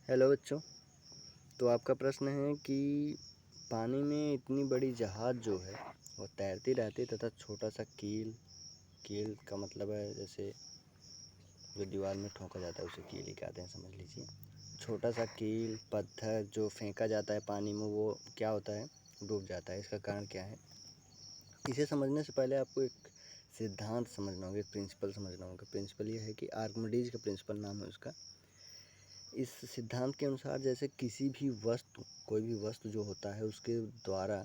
Hello बच्चों। तो आपका प्रश्न है कि पानी में इतनी बड़ी जहाज़ जो है वो तैरती रहती तथा छोटा सा कील का मतलब है जैसे जो दीवार में ठोका जाता है उसे कील ही कहते हैं, समझ लीजिए। छोटा सा कील पत्थर जो फेंका जाता है पानी में वो क्या होता है, डूब जाता है। इसका कारण क्या है? इसे समझने से पहले आपको एक सिद्धांत समझना होगा, एक प्रिंसिपल समझना होगा। प्रिंसिपल ये है कि आर्किमिडीज का प्रिंसिपल नाम है उसका। इस सिद्धांत के अनुसार जैसे किसी भी वस्तु, कोई भी वस्तु जो होता है उसके द्वारा,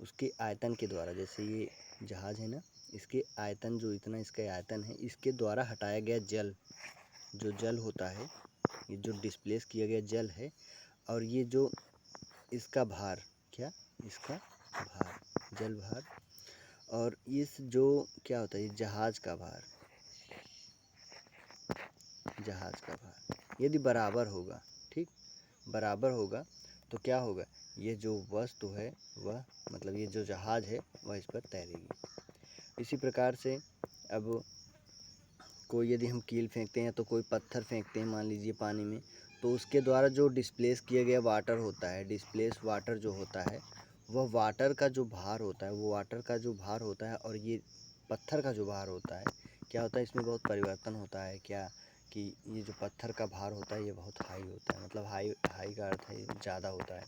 उसके आयतन के द्वारा, जैसे ये जहाज़ है ना, इसके आयतन जो इतना इसका आयतन है, इसके द्वारा हटाया गया जल, जो जल होता है, ये जो डिस्प्लेस किया गया जल है, और ये जो इसका भार, क्या इसका भार, जल भार, और इस जो क्या होता है जहाज़ का भार, यदि बराबर होगा, ठीक, बराबर होगा तो क्या होगा, ये जो वस्तु है वह, मतलब ये जो जहाज़ है वह इस पर तैरेगी। इसी प्रकार से अब कोई, यदि हम कील फेंकते हैं तो कोई पत्थर फेंकते हैं मान लीजिए पानी में, तो उसके द्वारा जो डिस्प्लेस किया गया वाटर होता है, डिस्प्लेस वाटर जो होता है, वह वाटर का जो भार होता है, वो वाटर का जो भार होता है, और ये पत्थर का जो भार होता है, क्या होता है इसमें बहुत परिवर्तन होता है। क्या कि ये जो पत्थर का भार होता है ये बहुत हाई होता है, मतलब हाई का अर्थ है ज़्यादा होता है।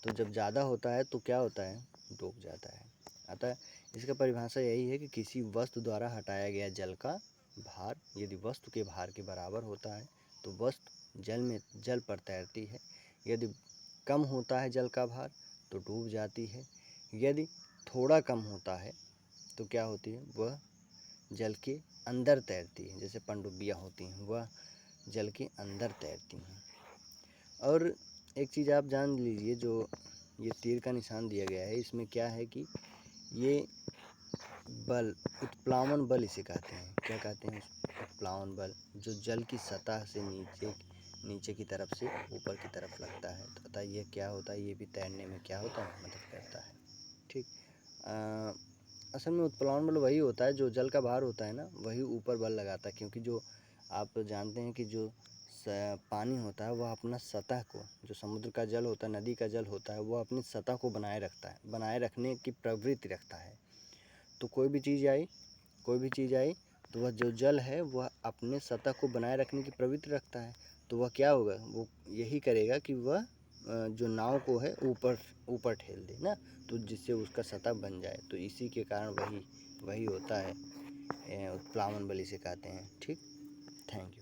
तो जब ज़्यादा होता है तो क्या होता है, डूब जाता है। अतः इसका परिभाषा यही है कि किसी वस्तु द्वारा हटाया गया जल का भार यदि वस्तु के भार के बराबर होता है तो वस्तु जल पर तैरती है। यदि कम होता है जल का भार तो डूब जाती है। यदि थोड़ा कम होता है तो क्या होती है, वह जल के अंदर तैरती है, जैसे पनडुब्बियाँ होती हैं वह जल के अंदर तैरती हैं। और एक चीज़ आप जान लीजिए, जो ये तीर का निशान दिया गया है इसमें क्या है कि ये बल, उत्प्लावन बल इसे कहते हैं। क्या कहते हैं? उत्प्लावन बल, जो जल की सतह से नीचे की तरफ से ऊपर की तरफ लगता है। तो अतः ये क्या होता है, ये भी तैरने में क्या होता है, मदद करता है। ठीक, असल में उत्प्लावन बल वही होता है, जो जल का भार होता है ना वही ऊपर बल लगाता है। क्योंकि जो आप जानते हैं कि जो पानी होता है वह अपना सतह को, जो समुद्र का जल होता है, नदी का जल होता है, वह अपनी सतह को बनाए रखता है, बनाए रखने की प्रवृत्ति रखता है। तो कोई भी चीज़ आई तो वह जो जल है वह अपने सतह को बनाए रखने की प्रवृत्ति रखता है। तो वह क्या होगा, वो यही करेगा कि वह जो नाव को है ऊपर ठेल दे ना, तो जिससे उसका सतह बन जाए। तो इसी के कारण वही होता है, उत्प्लावन बल इसे कहते हैं। ठीक, थैंक यू।